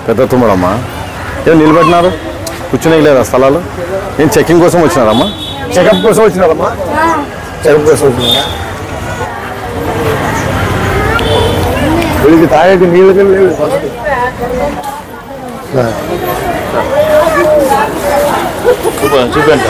పెద్ద తుమ్మడమ్మా. ఏం నిలబెట్టినారు? కూర్చునే లేదా స్థలాలు? ఏం చెకింగ్ కోసం వచ్చినారమ్మా? చెకప్ కోసం వచ్చినారమ్మా? చెకప్ కోసం వచ్చినారా? వీళ్ళకి తాగేది నీళ్ళు లేవు. చూపండి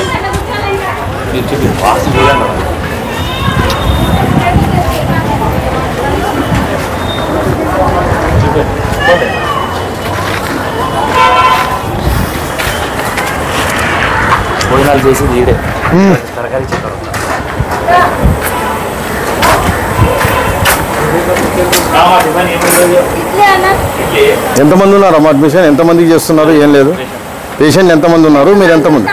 భోజనాలు చేసింది ఈడే తరకారీ చెప్పారు. ఎంతమంది ఉన్నారమ్మా అడ్మిషన్? ఎంతమందికి చేస్తున్నారు? ఏం లేదు. పేషెంట్ ఎంతమంది ఉన్నారు? మీరు ఎంతమంది?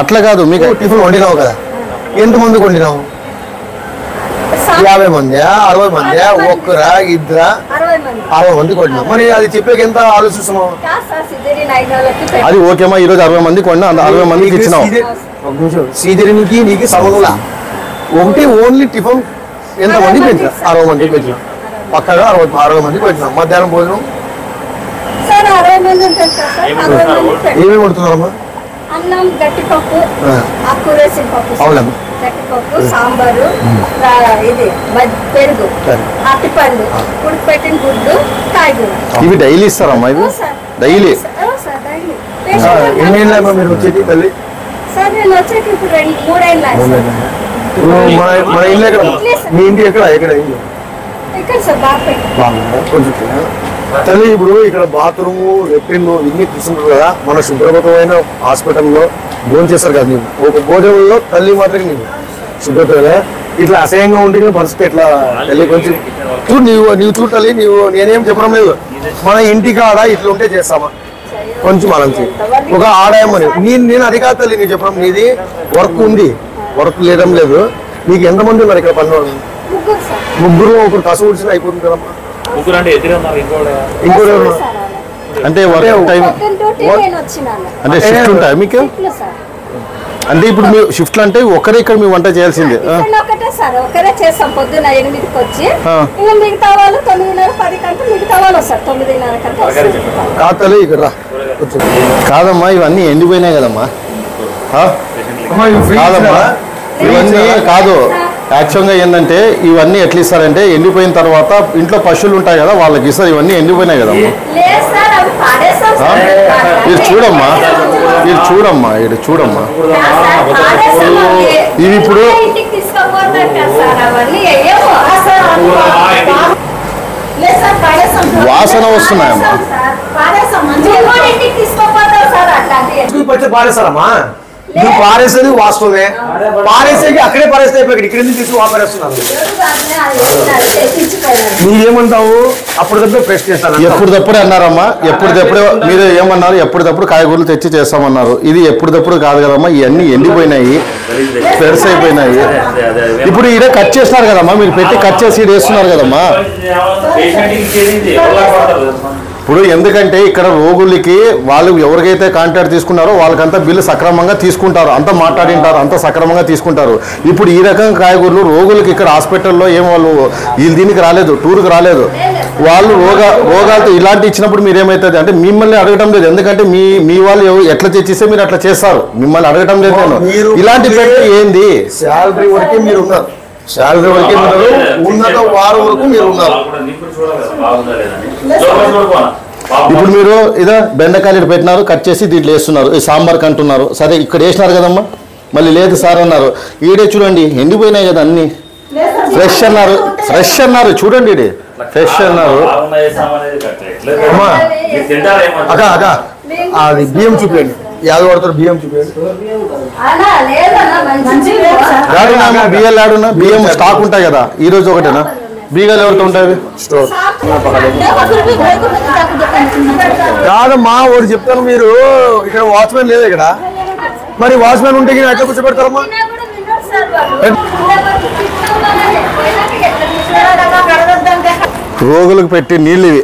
అట్లా కాదు, మీకు టిఫిన్ వండినావు కదా, ఎంతమందికి వండినావు? 50 మంది, 60 మంది, ఒక్కరా ఇద్దరా? 60 మందికి వండినావు. మరి అది చెప్పాక ఎంత ఆలోచిస్తున్నావు? అది ఓకేమా? ఈరోజు 60 మందికి వండి 60 మందికి ఇచ్చినావు. సీజరీకి నీకు సమంగా ఒకటి ఓన్లీ టిఫిన్ ఎంతమంది పెంచా? 60 మందికి పెంచిన పక్కగా 60 మందికి పెట్టినాం. మధ్యాహ్నం భోజనం ఏమేమి వండుతున్నారమ్మా? అన్నం, గట్టిపప్పు, ఆకుకూరేసిన పప్పు, అవునమ్మా, గట్టిపప్పు, సాంబారు, ఇది పెరుగు, అరటిపండు, ఉడకపెట్టిన గుడ్డు, కాయగూర. ఇవి డైలీ ఇస్తారమ్మా? ఇవి డైలీ? ఎన్ని ఏళ్ళమ్మా మీరు వచ్చేది తల్లి? సార్ నేను వచ్చేకి ఇప్పుడు 3 ఏళ్ళు. మన ఇల్లు ఎక్కడ? మీ ఇంటి ఎక్కడ? ఎక్కడ ఇల్లు? ఇక్కడ సార్ బాగా కొంచెం తల్లి. ఇప్పుడు ఇక్కడ బాత్రూమ్, లెట్రిన్ ఇన్ని తీసుకుంటారు కదా, మన శుభ్రతమైన హాస్పిటల్లో భోజనం చేస్తారు కదా. నీవు ఒక భోజనంలో తల్లి మాత్రమే నీవు శుభ్రత ఇట్లా అసహ్యంగా ఉంటే పరిస్థితి ఎట్లా తల్లి? కొంచెం చూడు, నీవు చూడు తల్లి. నేనేం చెప్పడం లేదు, మన ఇంటికి ఆడ ఇట్లా ఉంటే చేస్తామా? కొంచెం మనం ఒక ఆదాయం అని నేను అది కాదు తల్లి. నీకు చెప్పడం, నీది వర్క్ ఉంది, వర్క్ లేదం లేదు. నీకు ఎంతమంది ఉన్నారు ఇక్కడ పని? ముగ్గురు. ఒకరు కసు ఊడ్చిన అయిపోతుంది కదమ్మా. ఇంకోటి అంటే వర్క్ టైం అంటే షిఫ్ట్ ఉంటాయి మీకు? అంటే ఇప్పుడు మీ షిఫ్ట్లు అంటే ఒకరే ఇక్కడ మీ వంట చేయాల్సిందే? ఒకటే సార్, ఒకరే చేస్తాం. పొద్దున్న 8కి వచ్చి ఇంకా మిగతా వాళ్ళు 9:30, 10 కంటే మిగతా వాళ్ళు వస్తారు 9:30 కంటే. ఇక్కడ కాదమ్మా, ఇవన్నీ ఎండిపోయినాయి కదమ్మా. కాదమ్మా, ఇవన్నీ కాదు. యాక్చువల్గా ఏంటంటే ఇవన్నీ ఎట్లా ఇస్తారంటే ఎండిపోయిన తర్వాత ఇంట్లో పశువులు ఉంటాయి కదా, వాళ్ళకి ఇస్తారు. ఇవన్నీ ఎండిపోయినాయి కదమ్మా. ఇది చూడమ్మా, ఇది చూడమ్మా, ఇది చూడమ్మా. ఇవి ఇప్పుడు వాసన వస్తున్నాయమ్మా. పారేస్తారమ్మా? నువ్వు పారేసేది వాస్తవమే, పారేసేది అక్కడే పారేస్తే ఇక్కడ నుంచి తీసుకు పారేస్తున్నాను. నువ్వేమంటావు? అప్పటికప్పుడు ఫ్రెష్ చేస్తాను. ఎప్పటిదప్పుడే అన్నారమ్మా, ఎప్పటిదప్పుడే. మీరు ఏమన్నారు? ఎప్పటిదప్పుడు కాయగూరలు తెచ్చి చేస్తామన్నారు. ఇది ఎప్పటిదప్పుడు కాదు కదమ్మా, ఇవన్నీ ఎండిపోయినాయి, ఫ్రెష్ అయిపోయినాయి. ఇప్పుడు ఈడే కట్ చేస్తున్నారు కదమ్మా, మీరు పెట్టి కట్ చేసి ఈడ వేస్తున్నారు కదమ్మా. ఇప్పుడు ఎందుకంటే ఇక్కడ రోగులకి వాళ్ళు ఎవరికైతే కాంట్రాక్ట్ తీసుకున్నారో వాళ్ళకంతా బిల్లు సక్రమంగా తీసుకుంటారు, అంతా మాట్లాడింటారు, అంతా సక్రమంగా తీసుకుంటారు. ఇప్పుడు ఈ రకం కాయగూరలు రోగులకి ఇక్కడ హాస్పిటల్లో ఏం వాళ్ళు వీళ్ళు దీనికి రాలేదు, టూర్కి రాలేదు, వాళ్ళు రోగాలతో ఇలాంటి ఇచ్చినప్పుడు మీరు ఏమవుతుంది అంటే మిమ్మల్ని అడగటం లేదు. ఎందుకంటే మీ వాళ్ళు ఎట్లా తెచ్చిస్తే మీరు అట్లా చేస్తారు, మిమ్మల్ని అడగటం లేదు. నేను ఇలాంటి పెట్టి ఏంది శాలరీ వరకే మీరు ఉన్నారు, శాలరీ వరకే ఉన్నారు, ఉన్నత వారం వరకు మీరు ఉన్నారు. ఇప్పుడు మీరు ఇదా బెండకాయలు పెట్టినారు, కట్ చేసి దీంట్లో వేస్తున్నారు, సాంబార్కి అంటున్నారు. సరే ఇక్కడ వేసినారు కదమ్మా, మళ్ళీ లేదు సార్ అన్నారు. ఈడే చూడండి ఎండిపోయినాయి కదా అన్ని. ఫ్రెష్ అన్నారు, ఫ్రెష్ అన్నారు, చూడండి ఇది ఫ్రెష్ అన్నారు. అక్క అక్క అది బియ్యం చూపండి, యాద పడతారు బియ్యం చూపండి. బియ్యాలు ఆడున్నా, బియ్యం స్టాక్ ఉంటాయి కదా, ఈ రోజు ఒకటేనా? బీగాలు ఎవరితో ఉంటాయి? స్టోర్ కాదమ్మా, ఒకటి చెప్తాను. మీరు ఇక్కడ వాచ్మెన్ లేదు ఇక్కడ, మరి వాచ్మెన్ ఉంటే ఎట్లా కూర్చోబెడతారమ్మా? రోగులకు పెట్టి నీళ్ళు ఇవి,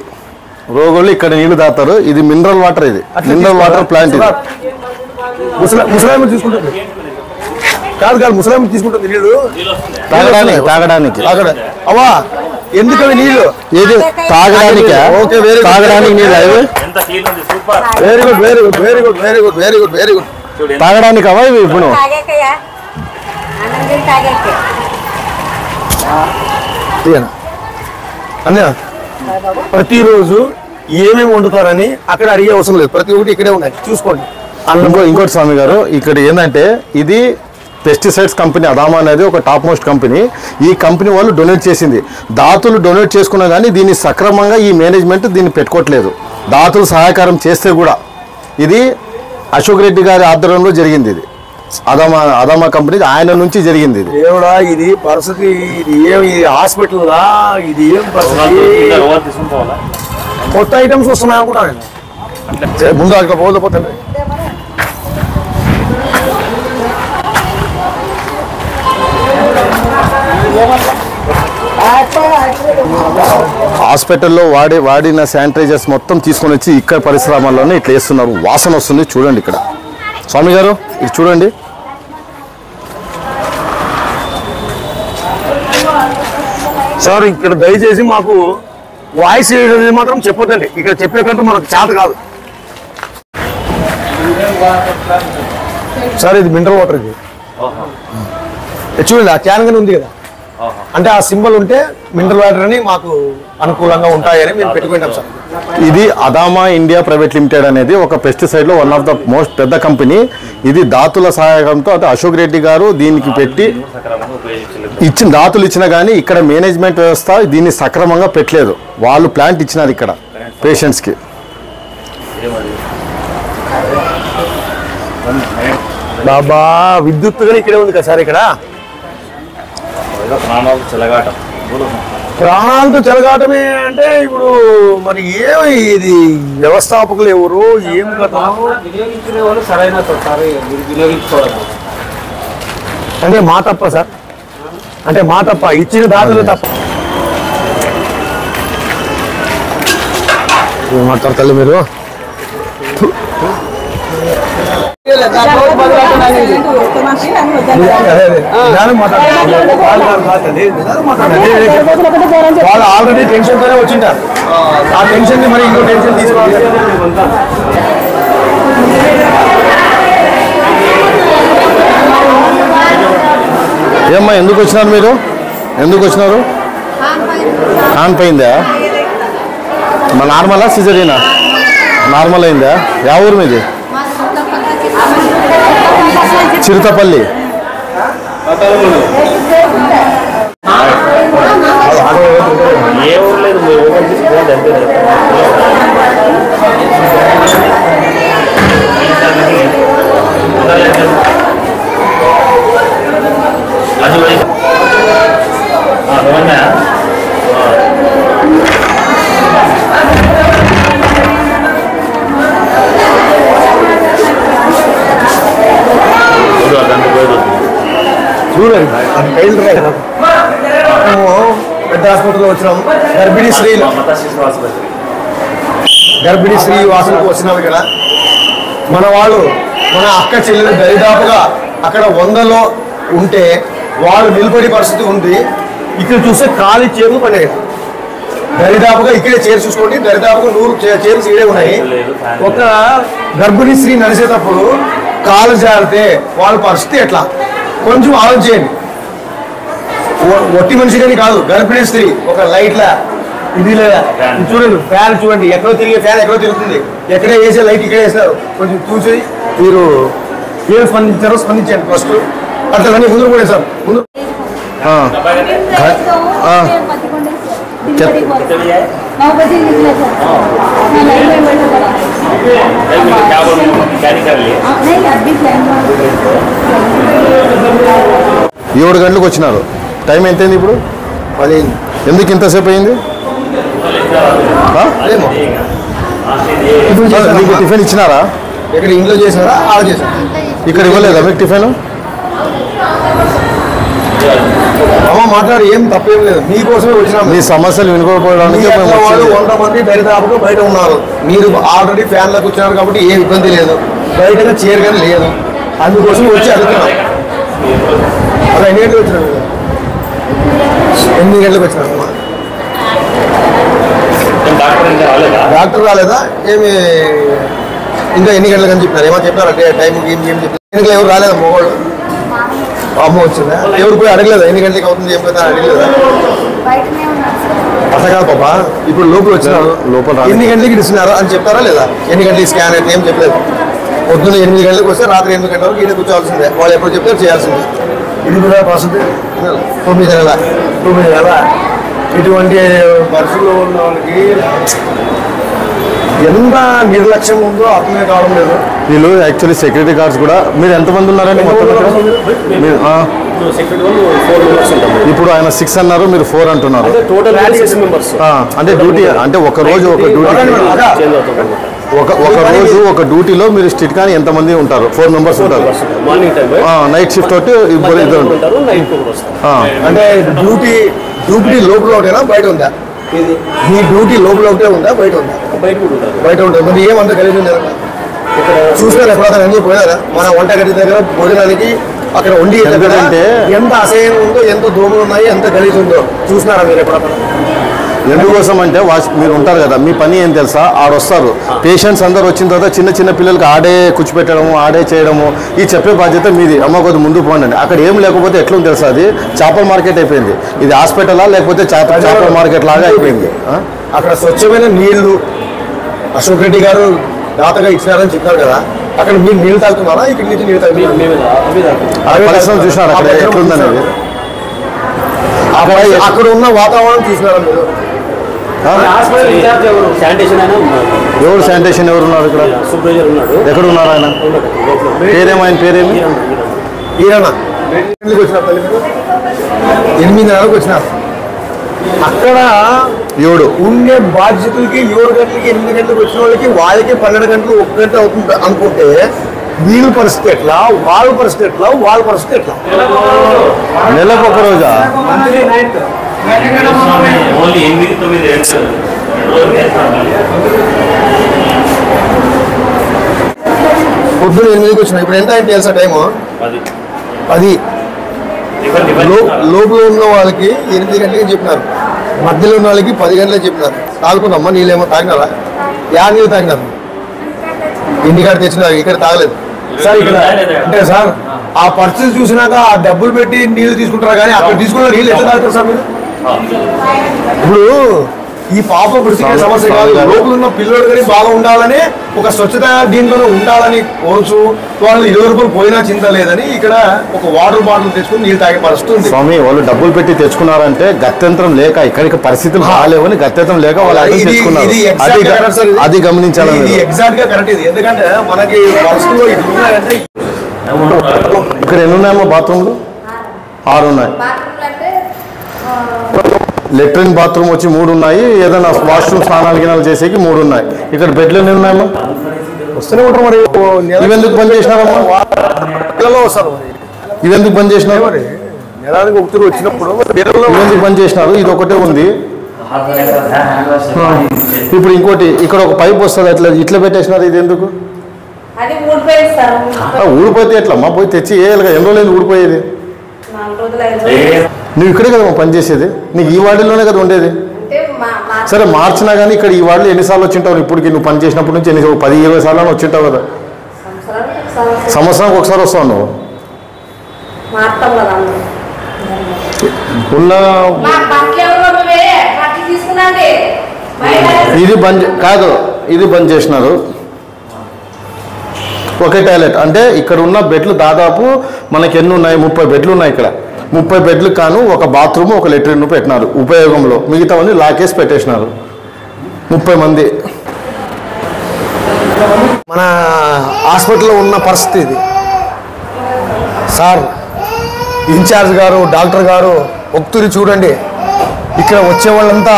రోగులు ఇక్కడ నీళ్లు తాగుతారు. ఇది మినరల్ వాటర్, ఇది మినరల్ వాటర్ ప్లాంట్. ఇది ముసలాయి చూసుకుంటారు. కాదు కాదు ముసలాం తీసుకుంటుంది నీళ్ళు తాగడానికి అవా ఎందుకవి నీళ్ళు ఏది తాగడానికి ఓకే తాగడానికి నీళ్ళు అవి very good very good very good very good very good very good తాగడానికి అవా ఇవి ఇప్పుడు అన్నయ్య ప్రతిరోజు ఏమేమి వండుతారని అక్కడ అడిగే అవసరం లేదు, ప్రతి ఒక్కటి ఇక్కడే ఉన్నాయి చూసుకోండి. ఇంకోటి స్వామి గారు ఇక్కడ ఏంటంటే ఇది పెస్టిసైడ్స్ కంపెనీ అదామా అనేది ఒక టాప్ మోస్ట్ కంపెనీ. ఈ కంపెనీ వాళ్ళు డొనేట్ చేసింది. దాతలు డొనేట్ చేసుకున్నా కానీ దీన్ని సక్రమంగా ఈ మేనేజ్మెంట్ దీన్ని పెట్టుకోవట్లేదు. దాతలు సహాయకారం చేస్తే కూడా ఇది అశోక్ రెడ్డి గారి ఆధ్వర్యంలో జరిగింది. ఇది అదామా కంపెనీ ఆయన నుంచి జరిగింది. ఇది దేవుడా ఇది పరిస్థితి, ఇది ఏం హాస్పిటల్ ఇది ఏం పరిస్థితి? కొత్త ఐటమ్స్ వస్తున్నాయి అనుకుంటాను. ముందు అక్కడ పోతే హాస్పిటల్లో వాడిన శానిటైజర్స్ మొత్తం తీసుకొని వచ్చి ఇక్కడ పరిశ్రమల్లోనే ఇట్లా వేస్తున్నారు. వాసన వస్తుంది చూడండి. ఇక్కడ స్వామి గారు ఇది చూడండి. సార్ ఇక్కడ దయచేసి మాకు వాయిస్ మాత్రం చెప్పొద్దండి. ఇక్కడ చెప్పే కంటే మనకు చేత కాదు సార్. ఇది మినరల్ వాటర్. ఇది చూడండి, ఆ క్యాన్ గానే ఉంది కదా, అంటే ఆ సింబల్ ఉంటే మినరల్ వాటర్ అని మాకు అనుకూలంగా ఉంటాయని మేము పెట్టుకుంటాం సార్. ఇది అదామా ఇండియా ప్రైవేట్ లిమిటెడ్ అనేది ఒక పెస్టిసైడ్ లో వన్ ఆఫ్ ద మోస్ట్ పెద్ద కంపెనీ. ఇది దాతుల సహాయంతో అంటే అశోక్ రెడ్డి గారు దీనికి పెట్టి ఇచ్చిన దాతులు ఇచ్చినా కానీ ఇక్కడ మేనేజ్మెంట్ వ్యవస్థ దీన్ని సక్రమంగా పెట్టలేదు. వాళ్ళు ప్లాంట్ ఇచ్చినారు ఇక్కడ పేషెంట్స్ కి. బాబా విద్యుత్ గానీ ఇక్కడే ఉంది కదా సార్. ఇక్కడ ప్రాణాలతో చెలగాటమే అంటే ఇప్పుడు మరి ఏమి ఇది వ్యవస్థాపకులు ఎవరు ఏం కదా సరైన అంటే మా తప్ప సార్, అంటే మా తప్ప ఇచ్చిన దాతలు తప్ప. మాట్లాడతారు మీరు వాళ్ళు ఆల్రెడీ టెన్షన్ తోనే వచ్చింటారు. ఆ టెన్షన్ ని మరి ఇంకో టెన్షన్ తీసుకోవాలి. ఏమ్మా ఎందుకు వచ్చినారు మీరు? ఎందుకు వచ్చినారు? కాన్ పోయిందా? మా నార్మలా సిజరీనా? నార్మల్ అయిందా? యా ఊరు మీది? చిరుతపల్లి. ఏ ఊరు లేదు, చూడండి పెద్ద హాస్పిటల్లో వచ్చినాము. గర్భిణీ శ్రీ వాసులకు వచ్చినాము. ఇక్కడ మన వాళ్ళు మన అక్క చెల్లెలు దరిదాపుగా అక్కడ 100లో ఉంటే వాళ్ళు నిలబడి పరిస్థితి ఉంది. ఇక్కడ చూస్తే ఖాళీ చైర్లు పడ్డాయి. దరిదాపుగా ఇక్కడే చైర్ చూసుకోండి, దరిదాపుగా 100 చైర్స్ ఇక్కడే ఉన్నాయి. ఒక గర్భిణీ స్త్రీ నడిచేటప్పుడు కాలు జారితే వాళ్ళ పరిస్థితి ఎట్లా కొంచెం ఆలోచించండి. ఒట్టి మనిషి కానీ కాదు, గర్భిణీ స్త్రీ ఒక లైట్లా ఇది లేదా చూడండి, ఫ్యాన్ చూడండి, ఎక్కడో తిరిగే ఫ్యాన్ ఎక్కడో తిరుగుతుంది, ఎక్కడే వేసే లైట్ ఇక్కడే వేస్తారు. కొంచెం చూసి మీరు ఏం స్పందించారో స్పందించండి. ఫస్ట్ అట్లా ముందు కూడా సార్ ముందు ఏడు గంటలకు వచ్చినారు. టైం ఎంతైంది ఇప్పుడు? 10. ఎందుకు ఇంతసేపు అయింది? మీకు టిఫిన్ ఇచ్చినారా? ఇక్కడ ఇంట్లో చేసినారా ఆడ చేశారా? ఇక్కడ ఇవ్వలేదా మీకు టిఫిన్? అమ్మ మాట్లాడి ఏం తప్పేం లేదు, మీకోసమే వచ్చినాం. మీ సమస్యలు వినుకోకపోవడానికి 100 మంది దరిదాపుగా బయట ఉన్నారు. మీరు ఆల్రెడీ ఫ్యాన్లకు వచ్చినారు కాబట్టి ఏం ఇబ్బంది లేదు, బయటగా చైర్ కానీ లేదు, అందుకోసం వచ్చి అడుగుతున్నాం. అలా ఎన్ని గంటలకు వచ్చినారు? 8 గంటలకు వచ్చినారు. డాక్టర్ రాలేదా? ఏమి ఇంకా ఎన్ని గంటలకు అని చెప్పినారు? ఏమో చెప్పారంటే టైంకి ఏం చెప్పారు? ఎన్నికలు ఎవరు రాలేదా? మొగోళ్ళు అమ్మ వచ్చిందా? ఎవరు పోయి అడగలేదా ఎన్ని గంటలకు అవుతుంది ఏం కదా అడగలేదా? అట్లా కాదు పాప, ఇప్పుడు లోపల వచ్చినారు, లోపల ఎన్ని గంటలకి ఇస్తున్నారు అని చెప్తారా లేదా? ఎన్ని గంటలకి స్కాన్ అయితే ఏం చెప్పలేదు. పొద్దున్న 8 గంటలకు వస్తే రాత్రి 8 గంటల వరకు ఈడ కూర్చోవాల్సిందే. వాళ్ళు ఎప్పుడు చెప్తారు చేయాల్సిందే. ఇది కూడా పర్సెంట్ 9 నెలల ఇటువంటి పరిస్థితుల్లో ఉన్న వాళ్ళకి ఎంత నిర్లక్ష్యం ఉందో అర్థమే కావడం లేదు. వీళ్ళు యాక్చువల్లీ సెక్యూరిటీ గార్డ్స్ కూడా. మీరు ఎంతమంది ఉన్నారండి మొత్తం? ఇప్పుడు ఆయన 6 అన్నారు, మీరు 4 అంటున్నారు. అంటే డ్యూటీ అంటే ఒక రోజు ఒక డ్యూటీలో మీరు స్ట్రిక్ట్ కానీ ఎంతమంది ఉంటారు? 4 మెంబర్స్ ఉంటారు. నైట్ షిఫ్ట్ ఒకటి ఇద్దరు ఉంటారు. అంటే డ్యూటీ లోపల ఒకటేనా బయట ఉందా? మీ డ్యూటీ లోపల ఒకటే ఉందా బయట ఉందా? బయట ఉంటుంది. మరి ఏమంత కలిసి ఉంది చూసినారు ఎప్పుడైనా అన్నీ పోయారా? మన వంటగది దగ్గర భోజనానికి అక్కడ వండి అంటే ఎంత అసహ్యంగా ఉందో, ఎంత దోమలు ఉన్నాయి, ఎంత గలీజ్ ఉందో చూసినారా మీరు ఎప్పుడన్నా? ఎందుకోసం అంటే మీరు ఉంటారు కదా, మీ పని ఏం తెలుసా? ఆడొస్తారు పేషెంట్స్ అందరు వచ్చిన తర్వాత చిన్న చిన్న పిల్లలకి ఆడే కూర్చోపెట్టడము, ఆడే చేయడము, ఈ చెప్పే బాధ్యత మీది. అమ్మ కొద్ది ముందు పోండి. అక్కడ ఏం లేకపోతే ఎట్లుంది తెలుసా? అది చేపల మార్కెట్ అయిపోయింది. ఇది హాస్పిటలా లేకపోతే చేపల మార్కెట్ లాగా అయిపోయింది. అక్కడ స్వచ్ఛమైన నీళ్లు అశోక్ రెడ్డి గారు దాతగా ఇచ్చినారని చెప్పారు కదా, అక్కడ మీరు నీళ్ళు తాగుతున్నారా? ఇక్కడ నుంచి నీళ్ళు పరిశ్రమ చూసినారు అక్కడ ఎట్లుందనేది. అక్కడ ఉన్న వాతావరణం చూసినారా మీరు? ఎవరు శానిటేషన్ ఎవరు ఉన్నారు ఇక్కడ? ఎక్కడ ఉన్నారు ఆయన? పేరేమో ఆయన పేరేమి? ఈయన 8:30 వచ్చినారు. అక్కడ ఉండే బాధ్యతలకి 7 గంటలకి 8 గంటలకు వచ్చిన వాళ్ళకి వాళ్ళకి 12 గంటలు 1 గంట అవుతుంది అనుకుంటే వీళ్ళ పరిస్థితి ఎట్లా, వాళ్ళ పరిస్థితి ఎట్లా, వాళ్ళ పరిస్థితి ఎట్లా? నెలకు ఒక రోజా? పొద్దున 8కి వచ్చిన. ఇప్పుడు ఎంత అయింది తెలుసా టైము? 10. లోపల ఉన్న వాళ్ళకి 8 గంటలకి చెప్పినారు, మధ్యలో ఉన్న వాళ్ళకి 10 గంటలకు చెప్పినారు. తాగుకుందమ్మా నీళ్ళేమో తాగినారా? నీళ్ళు తాగినారు, ఇంటికాడ తెచ్చినారు, ఇక్కడ తాగలేదు సార్. ఇక్కడ అంటే సార్ ఆ పరిస్థితి చూసినాక ఆ డబ్బులు పెట్టి నీళ్లు తీసుకుంటారు కానీ అక్కడ తీసుకున్న నీళ్ళు ఎట్లా తాగుతారు సార్ మీరు? ఇప్పుడు ఈ పాప బ్రతికే సమస్య కాదు, లోపల ఉన్న పిల్లలు కానీ బాగా ఉండాలని, ఒక స్వచ్ఛత దీంట్లో ఉండాలని కోరుచు వాళ్ళు 20 రూపాయలు పోయినా చింత లేదని ఇక్కడ ఒక వాటర్ బాటిల్ తెచ్చుకుని నీళ్ళు తాగే పరిస్థితి ఉంది. స్వామి వాళ్ళు డబ్బులు పెట్టి తెచ్చుకున్నారంటే గత్యంతరం లేక, ఇక్కడికి పరిస్థితులు బాగాలేవని గత్యంతరం లేక వాళ్ళు అది గమనించాలి. ఇది ఎగ్జాక్ట్ గా కరెక్ట్. ఇది ఎందుకంటే మనకి పరిస్థితుల్లో ఇది ఉన్నాయంటే ఇక్కడ ఎన్ని ఉన్నాయమ్మా బాత్రూమ్లు? 6 ఉన్నాయి. లెట్రిన్ బాత్రూమ్ వచ్చి 3 ఉన్నాయి. ఏదైనా వాష్రూమ్ స్నానాలు గినాలు చేసేకి 3 ఉన్నాయి. ఇక్కడ బెడ్లు ఎన్ని ఉన్నాయమ్మా? వస్తూనే ఉంటారు. మరి ఇవెందుకు బంద్ చేసినారమ్మా? వస్తారు. ఇవెందుకు బంద్ చేసినారు? మరి నెలానికి ఒకటి వచ్చినప్పుడు ఇవెందుకు బంద్ చేసినారు? ఇది ఒకటే ఉంది. ఇప్పుడు ఇంకోటి ఇక్కడ ఒక పైప్ వస్తుంది, ఇట్లా పెట్టేసినారు. ఇది ఎందుకు ఊడిపోతే ఎట్లమ్మా? పోయి తెచ్చి వేయాలిగా. ఎన్ని రోజులు ఊడిపోయేది? నువ్వు ఇక్కడే కదా పని చేసేది, నీకు ఈ వార్డులోనే కదా ఉండేది. సరే మార్చినా కానీ ఇక్కడ ఈ వార్డులో ఎన్నిసార్లు వచ్చింటావు? ఇప్పటికి నువ్వు పని చేసినప్పటి నుంచి 10-20 సార్లు వచ్చింటావు కదా. సంవత్సరానికి ఒకసారి వస్తావు నువ్వు. ఉన్న ఇది బంద్ కాదు, ఇది బంద్ చేసినారు. ఒకే టాయిలెట్ అంటే ఇక్కడ ఉన్న బెడ్లు దాదాపు మనకి ఎన్ని ఉన్నాయి? 30 బెడ్లు ఉన్నాయి ఇక్కడ. 30 బెడ్లు కాను ఒక బాత్రూమ్, ఒక లెట్రిన్ పెట్టినారు ఉపయోగంలో. మిగతావన్నీ లాకేసి పెట్టేసినారు. 30 మంది. మన హాస్పిటల్లో ఉన్న పరిస్థితి ఇది సార్. ఇన్ఛార్జ్ గారు, డాక్టర్ గారు ఒక్తురి చూడండి. ఇక్కడ వచ్చే వాళ్ళంతా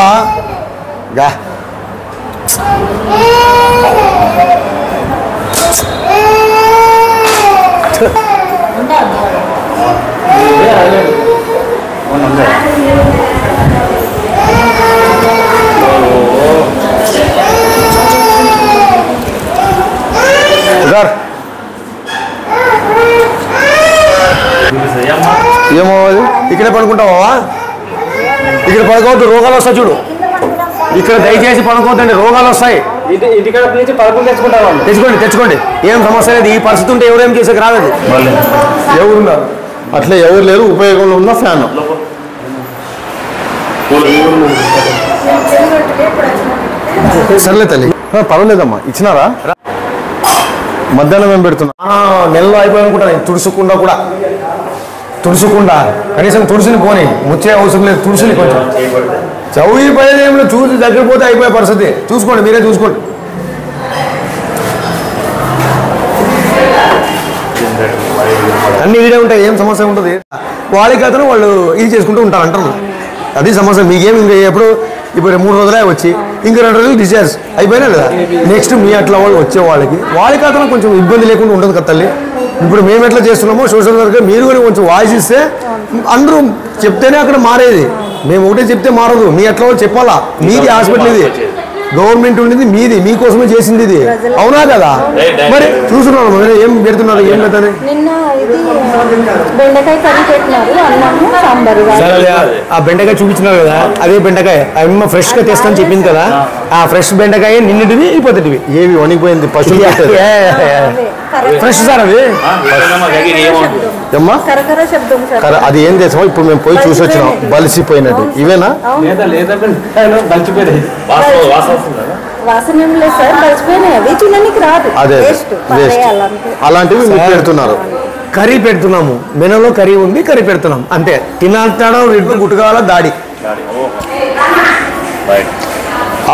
సార్ ఏమో అది ఇక్కడే పడుకుంటావా? ఇక్కడ పడుకోవద్దు, రోగాలు వస్తాయి చూడు. ఇక్కడ దయచేసి పడుకోవద్దండి, రోగాలు వస్తాయి. ఇంటికాడ నుంచి పదకొండు తెచ్చుకుంటారు. తెచ్చుకోండి, ఏం సమస్య లేదు. ఈ పరిస్థితి ఉంటే ఎవరేం చేసేకి రాలేదు. ఎవరున్నారు అట్లా ఎవరు లేరు. ఉపయోగంలో ఉన్న ఫ్యాన్ సర్లే తల్లి, పర్వాలేదమ్మా. ఇచ్చినారా? మధ్యాహ్నం ఏం పెడుతున్నా? నెలలో అయిపోయానుకుంటా. తుడుచుకుండా కనీసం తుడుచుని పోని, ముచ్చే అవసరం లేదు. తుడుచుని కొంచెం చౌయి పైన ఏమి చూసి దగ్గర పోతే అయిపోయే పరిస్థితి. చూసుకోండి, మీరే చూసుకోండి. అన్ని వీడే ఉంటాయి, ఏం సమస్య ఉంటుంది. వాళ్ళకి అతను వాళ్ళు ఇది చేసుకుంటూ ఉంటారు అంటారు. అది సమస్య. మీకేం ఇంకా ఎప్పుడు ఇప్పుడు 3 రోజులే వచ్చి ఇంకా 2 రోజులు డిశ్చార్జ్ అయిపోయినా లేదా? నెక్స్ట్ మీ అట్లా వాళ్ళు వచ్చే వాళ్ళకి అతను కొంచెం ఇబ్బంది లేకుండా ఉంటుంది కదా తల్లి. ఇప్పుడు మేము ఎట్లా చేస్తున్నామో సోషల్ వర్క్ మీరు కూడా కొంచెం వాయిస్ ఇస్తే అందరూ చెప్తేనే అక్కడ మారేది. మేము ఒకటే చెప్తే మారదు. మీ అట్లా వాళ్ళు చెప్పాలా. మీది హాస్పిటల్, ఇది గవర్నమెంట్ ఉండేది మీది, మీకోసమే చేసింది ఇది. అవునా కదా? మరి చూస్తున్నాను ఏం పెడుతున్నారు, ఏం పెడతాను. నిన్న ఇది బెండకాయ కర్రీ పెట్టినారు, అన్నము సాంబారు. ఆ బెండకాయ చూపించినారు కదా, అదే బెండకాయ అమ్మ ఫ్రెష్ గా తెస్తాను చెప్పింది కదా. ఆ ఫ్రెష్ బెండకాయ నిన్నటివి ఇప్పటివి ఏవి వణిపోయింది పశువులు ఫ్రెష్ సార్ అవి. అమ్మా కరకర శబ్దం సార్. అది ఏం చేసామో ఇప్పుడు మేము పోయి చూసి వచ్చినాం. బలిసిపోయినట్టు ఇవేనా? వాసన ఏం లేదు సార్, కలిసిపోయినాయి. అవి తినడానికి రాదు. అదే అలాంటివి మీరు పెడుతున్నారు. కర్రీ పెడుతున్నాము, మెనూలో కర్రీ ఉంది, కర్రీ పెడుతున్నాం అంతే. తినాడు గుట్టుకాల దాడి.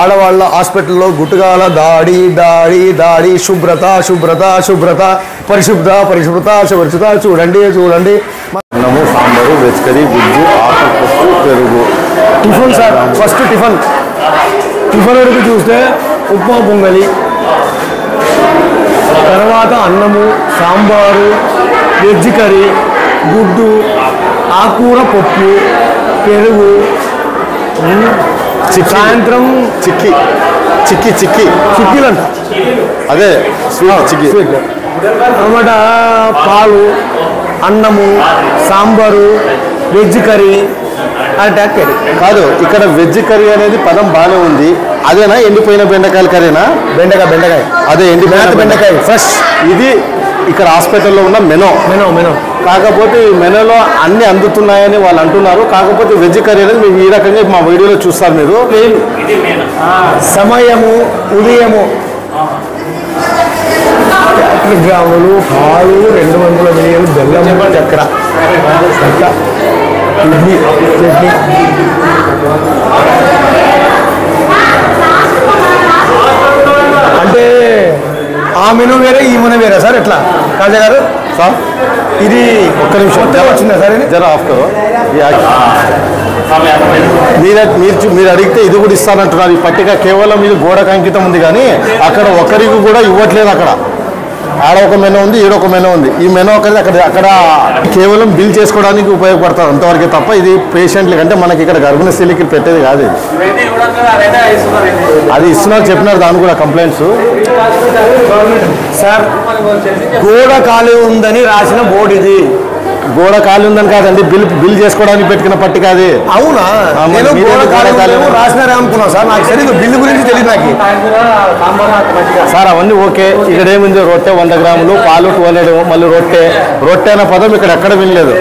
ఆడవాళ్ళ హాస్పిటల్లో గుట్టుగాల దాడి దాడి దాడి. శుభ్రత శుభ్రత శుభ్రత, పరిశుభ్రత శుభ్రత. చూడండి అన్నము, సాంబారు, వెజ్ కర్రీ, గుజ్జు, ఆకుపప్పు, పెరుగు. టిఫిన్ సార్, ఫస్ట్ టిఫిన్ వరకు చూస్తే ఉప్మా పొంగలి, తర్వాత అన్నము, సాంబారు, వెజ్ కర్రీ, గుడ్డు, ఆకుకూర పప్పు, పెరుగు. సాయంత్రం చిక్కీలంట, అదే స్వీట్ అనమాట. పాలు, అన్నము, sambar, veg curry, attack curry. కాదు, ఇక్కడ వెజ్ కర్రీ అనేది పదం బాగానే ఉంది. అదేనా ఎండిపోయిన బెండకాయల కర్రీనా? బెండకాయ అదే ఎండిపోయిన బెండకాయ ఫ్రెష్. ఇది ఇక్కడ హాస్పిటల్లో ఉన్న మెనో. కాకపోతే ఈ మెనోలో అన్ని అందుతున్నాయని వాళ్ళు అంటున్నారు. కాకపోతే వెజ్ కర్రీ అనేది మీకు ఈ రకంగా మా వీడియోలో చూస్తారు మీరు. సమయము ఉదయము గ్రాములు, పాలు, 200 మిలియన్లు, బెల్లం, చక్కెర, ఇడ్లీ, చట్నీ. అంటే ఆ మెనూ వేరే, ఈ మెనూ వేరే సార్. ఎట్లా కాజా గారు? సార్ ఇది ఒక్క నిమిషం వచ్చిందా సార్? ఇది జర ఆఫ్ కరో. మీరు అడిగితే ఇది కూడా ఇస్తానంటున్నారు. ఈ పట్టిక కేవలం ఇది గోడకు అంకితం ఉంది, కానీ అక్కడ ఒకరికి కూడా ఇవ్వట్లేదు. అక్కడ ఆడ ఒక మెనూ ఉంది, ఈడొక మెనూ ఉంది. ఈ మెనూ అక్కడ కేవలం బిల్ చేసుకోవడానికి ఉపయోగపడుతుంది అంతవరకే తప్ప ఇది పేషెంట్లకి అంటే మనకి ఇక్కడ గర్భిణీ స్త్రీలకి పెట్టేది కాదు. అది ఇస్తున్నారు చెప్పినారు, దాని కూడా కంప్లైంట్స్. సార్ గోడ ఖాళీ ఉందని రాసిన బోర్డు ఇది. గోడ ఖాళీ ఉందని కాదండి, బిల్ చేసుకోవడానికి పెట్టుకున్న పట్టిక అది. అవునా? నేను గోడ ఖాళీ రాసినారే అనుకున్నాను సార్. నాకు తెలియదు, బిల్లు గురించి తెలియదు నాకు. సార్ అవన్నీ ఓకే. ఇక్కడ ఏముంది, రొట్టె 100 గ్రాములు, పాలు 200, మళ్ళీ రొట్టె అనే పదం ఇక్కడ ఎక్కడ వినలేదు.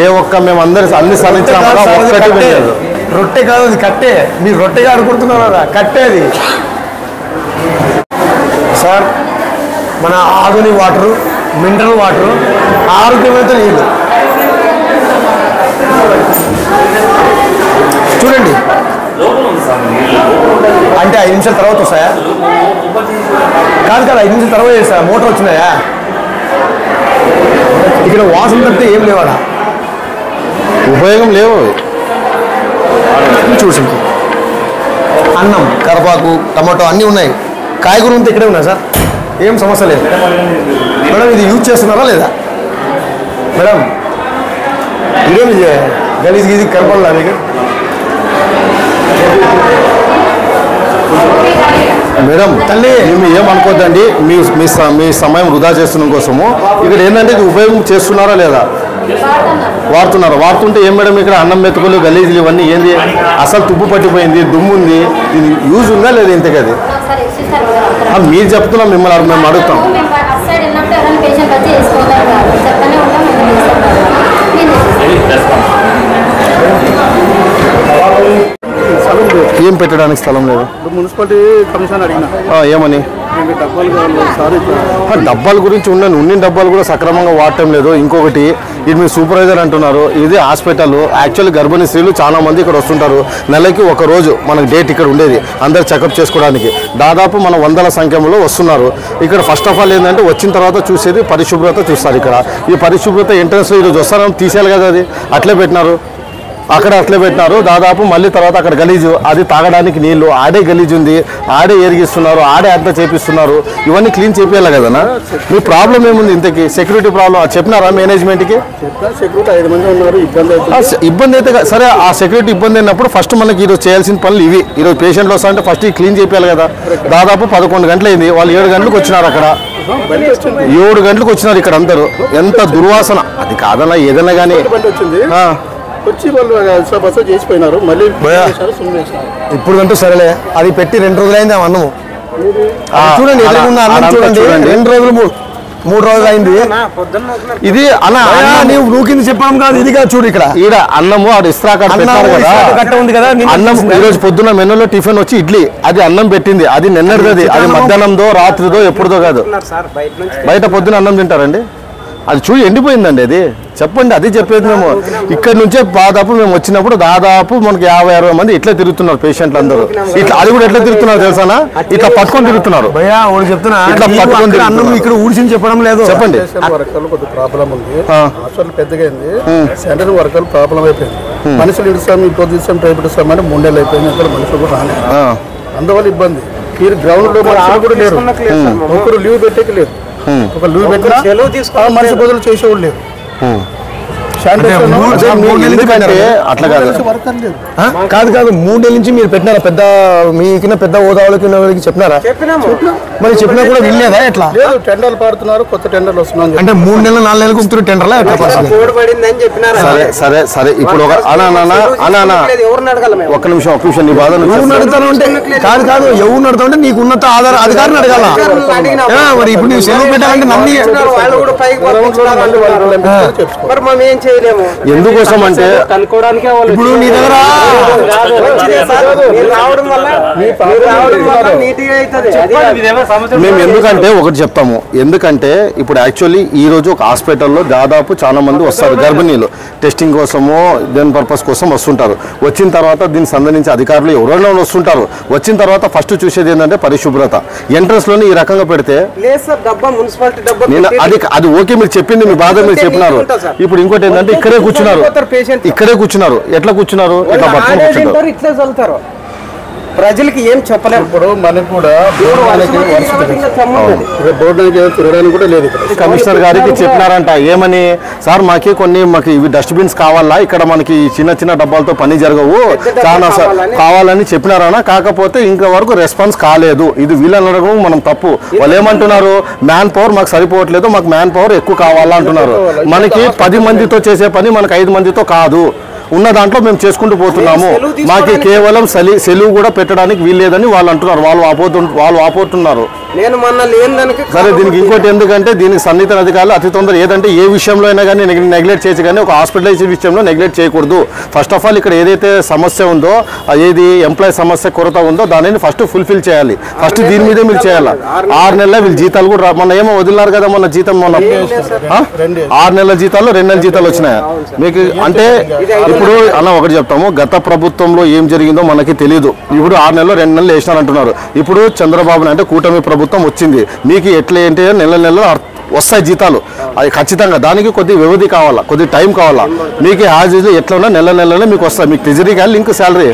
ఏ ఒక్క మేము అన్ని సాధించాము, ఒక్కటి వినలేదు. రొట్టె కాదు, అది కట్టే. మీరు రొట్టెగా అనుకుంటున్నారా? కట్టేది సార్. మన ఆధునిక వాటరు, మినరల్ వాటరు, ఆరోగ్యమైన నీళ్ళు. చూడండి, అంటే 5 నిమిషాల తర్వాత వస్తాయా? కాదు 5 నిమిషాల తర్వాత చేస్తా. మోటార్ వచ్చినాయా? ఇక్కడ వాసన తప్పితే ఏం లేవాడా? ఉపయోగం లేవు. చూసింది అన్నం, కరివేపాకు, టమాటో అన్నీ ఉన్నాయి. కాయగూరలు అంతా ఇక్కడే ఉన్నాయి సార్. ఏం సమస్య లేదు మేడం. ఇది యూజ్ చేస్తున్నారా లేదా మేడం? ఇదేమి గలీజ్ గీజీ కలపాలా మీకు? మేడం తల్లి మేము ఏమనుకోద్దండి. మీ సమయం వృధా చేస్తున్న కోసము ఇక్కడ ఏంటంటే ఇది ఉపయోగం చేస్తున్నారా లేదా? వాడుతున్నారు. వాడుతుంటే ఏం మేడం ఇక్కడ అన్నం మెతుకులు గలీజులు ఇవన్నీ ఏంది? అసలు తుప్పు పట్టిపోయింది, దుమ్ము ఉంది. ఇది యూజ్ ఉందా లేదా ఇంతకీ? అది మీరు చెప్తున్నాం, మిమ్మల్ని మేము అడుగుతాం. ఏం పెట్టడానికి స్థలం లేదు? మున్సిపాలిటీ కమిషన్ అడిగిన ఏమని? డబ్బాలు కావాలి సార్. డబ్బాల గురించి ఉన్న డబ్బాలు కూడా సక్రమంగా వాడటం లేదు. ఇంకొకటి, ఇది మీ సూపర్వైజర్ అంటున్నారు, ఇది హాస్పిటల్. యాక్చువల్లీ గర్భిణీ స్త్రీలు చాలా మంది ఇక్కడ వస్తుంటారు. నెలకి ఒక రోజు మనకు డేట్ ఇక్కడ ఉండేది అందరు చెకప్ చేసుకోవడానికి. దాదాపు మన వందల సంఖ్యలో వస్తున్నారు. ఇక్కడ ఫస్ట్ ఆఫ్ ఆల్ ఏంటంటే వచ్చిన తర్వాత చూసేది పరిశుభ్రత చూస్తారు. ఇక్కడ ఈ పరిశుభ్రత ఎంట్రన్స్ ఈరోజు వస్తారని తీసేయాలి కదా, అది అట్లే పెట్టినారు. అక్కడ అట్లే పెట్టినారు. దాదాపు మళ్ళీ తర్వాత అక్కడ గలీజు, అది తాగడానికి నీళ్లు ఆడే గలీజు ఉంది, ఆడే ఎరిగిస్తున్నారు, ఆడే అంతా చేపిస్తున్నారు. ఇవన్నీ క్లీన్ చేపియాలి కదనా? మీ ప్రాబ్లం ఏముంది ఇంతకీ? సెక్యూరిటీ ప్రాబ్లం చెప్పినారా మేనేజ్మెంట్కి? సెక్యూరిటీ 5 మంది ఉన్నారు, ఇబ్బంది అయితే సరే. ఆ సెక్యూరిటీ ఇబ్బంది అయినప్పుడు ఫస్ట్ మనకి ఈరోజు చేయాల్సిన పనులు ఇవి. ఈరోజు పేషెంట్లు వస్తారంటే ఫస్ట్ క్లీన్ చేయాలి కదా. దాదాపు 11 గంటలు అయింది, వాళ్ళు 7 గంటలకు వచ్చినారు. అక్కడ 7 గంటలకు వచ్చినారు. ఇక్కడ అందరూ ఎంత దుర్వాసన! అది కాదన్నా ఏదైనా కానీ వచ్చి వాళ్ళు బస్సు చేసిపోయినారు. మళ్ళీ ఇప్పుడు అంటూ సరేలే, అది పెట్టి 2 రోజులైంది. అన్నము చూడండి, అన్నం చూడండి, 2 రోజులు 3 రోజులు అయింది. ఇది నువ్వు కింద చెప్పడం కాదు, ఇది కాదు. చూడు ఇక్కడ ఈడ అన్నము ఆడు ఇస్త్రా కట్ట ఉంది కదా. అన్నం ఈ రోజు పొద్దున్న మెనూలో టిఫిన్ వచ్చి ఇడ్లీ, అది అన్నం పెట్టింది. అది నిన్నటిది, అది మధ్యాహ్నందో రాత్రిదో ఎప్పుడుదో కాదు. బయట పొద్దున అన్నం తింటారండి. అది చూడు ఎండిపోయిందండి. అది చెప్పండి, అది చెప్పేది మేము. ఇక్కడ నుంచే దాదాపు మేము వచ్చినప్పుడు దాదాపు మనకి 50-60 మంది ఇట్లా తిరుగుతున్నారు పేషెంట్లు అందరూ. ఇట్లా అది కూడా ఎట్లా తిరుగుతున్నారు తెలుసానా? ఇట్లా పట్టుకొని తిరుగుతున్నారు. చెప్తున్నా, ఇట్లా పట్టుకొని అన్నం ఇక్కడ ఊడిసి చెప్పడం లేదు. చెప్పండి. కొద్ది ప్రాబ్లం ఉంది, హాస్పిటల్ పెద్దగా అయింది, సెంటర్ వర్కర్లు ప్రాబ్లం అయిపోయింది. మనుషులు ఇస్తాం, ఇంకో తీస్తాం, టైప్ ఇస్తామంటే 3 నెలలు అయిపోయింది. అక్కడ మనుషులు కూడా రాలేదు, అందువల్ల ఇబ్బంది. మీరు గ్రౌండ్ లో మనుషులు కూడా లేరు, ఒకరు లీవ్ పెట్టేకి లేదు. ఒక లీవ్ పెట్టినా మనిషి బదులు చేసేవాళ్ళు లేరు. అట్లా కాదు 3 నెలల నుంచి మీరు పెట్టినారా? పెద్ద మీకిన్న పెద్ద హోదాలకి చెప్పినారా? మరి చెప్పినా కూడా వినలేదా? ఎట్లా టెండర్లు పాడుతున్నారు, కొత్త టెండర్లు వస్తున్నారు. అంటే 3 నెలలు 4 నెలలకు ఉంటున్నారు టెండర్లా? సరే సరే సరే. ఇప్పుడు ఒక ఒక్క నిమిషం నీ బాధ ఎవరు అడుగుతాను అంటే కాదు ఎవరు అడుగుతా అంటే నీకు ఉన్నత ఆధార అధికారిని అడగాల. మరి ఇప్పుడు నువ్వు సెలవు పెట్టాలంటే నన్ను ఎందుకోసం అంటే ఇప్పుడు నీ దగ్గర మేము ఎందుకంటే ఒకటి చెప్తాము. ఎందుకంటే ఇప్పుడు యాక్చువల్లీ ఈ రోజు ఒక హాస్పిటల్లో దాదాపు చాలా మంది వస్తారు గర్భిణీలు, టెస్టింగ్ కోసమో దేని పర్పస్ కోసం వస్తుంటారు. వచ్చిన తర్వాత దీనికి సంబంధించి అధికారులు ఎవరైనా వస్తుంటారు. వచ్చిన తర్వాత ఫస్ట్ చూసేది ఏంటంటే పరిశుభ్రత. ఎంట్రన్స్ లోనే ఈ రకంగా పెడితే అది ఓకే, మీరు చెప్పింది మీ బాధ మీరు చెప్పినారు. ఇప్పుడు ఇంకోటి ఏంటంటే ఇక్కడే కూర్చున్నారు. ఎట్లా కూర్చున్నారు? ఇట్లా పట్టుకొని కూర్చుంటారు. ప్రజలకి ఏం చెప్పలేము. ఇప్పుడు మనకు కూడా తిరగడానికి కూడా లేదు. కమిషనర్ గారికి చెప్పినారంట ఏమని, సార్ మాకు ఇవి డస్ట్బిన్స్ కావాలా, ఇక్కడ మనకి చిన్న డబ్బాలతో పని జరగవు, చాలా కావాలని చెప్పినారన్నా. కాకపోతే ఇంకా వరకు రెస్పాన్స్ కాలేదు. ఇది వీళ్ళని అడగడం మనం తప్పు. వాళ్ళు ఏమంటున్నారు, మ్యాన్ పవర్ మాకు సరిపోవట్లేదు, మాకు మ్యాన్ పవర్ ఎక్కువ కావాలా అంటున్నారు. మనకి 10 మందితో చేసే పని మనకు 5 మందితో కాదు. ఉన్న దాంట్లో మేము చేసుకుంటూ పోతున్నాము. మాకు కేవలం సెలవు కూడా పెట్టడానికి వీల్లేదని వాళ్ళు అంటున్నారు. వాళ్ళు ఆపోతున్నారు. సరే, దీనికి ఇంకోటి ఎందుకంటే దీనికి సన్నిహిత అధికారులు అతి తొందర ఏదంటే ఏ విషయంలో అయినా కానీ నెగ్లెక్ట్ చేయొచ్చు, కానీ ఒక హాస్పిటలైజేషన్ విషయంలో నెగ్లెక్ట్ చేయకూడదు. ఫస్ట్ ఆఫ్ ఆల్ ఇక్కడ ఏదైతే సమస్య ఉందో, ఏది ఎంప్లాయీ సమస్య కొరత ఉందో దానిని ఫస్ట్ ఫుల్ఫిల్ చేయాలి. ఫస్ట్ దీని మీదే మీరు చేయాలి. 6 నెలల వీళ్ళు జీతాలు కూడా మొన్న ఏమో వదిలినారు కదా, మొన్న జీతం 6 నెలల జీతాలు 2 నెలల జీతాలు వచ్చినాయి మీకు. అంటే ఇప్పుడు అలా ఒకటి చెప్తాము, గత ప్రభుత్వంలో ఏం జరిగిందో మనకి తెలియదు. ఇప్పుడు 6 నెలలు 2 నెలలు వేసినారంటున్నారు. ఇప్పుడు చంద్రబాబు అంటే కూటమి ప్రభుత్వం వచ్చింది. మీకు ఎట్లా ఏంటి నెల వస్తాయి జీతాలు, అది ఖచ్చితంగా. దానికి కొద్ది వ్యవధి కావాలా, కొద్ది టైం కావాలా. మీకు హాజీలు ఎట్లా ఉన్నా నెలనే మీకు వస్తాయి. మీకు ట్రెజరీకి లింక్ శాలరీ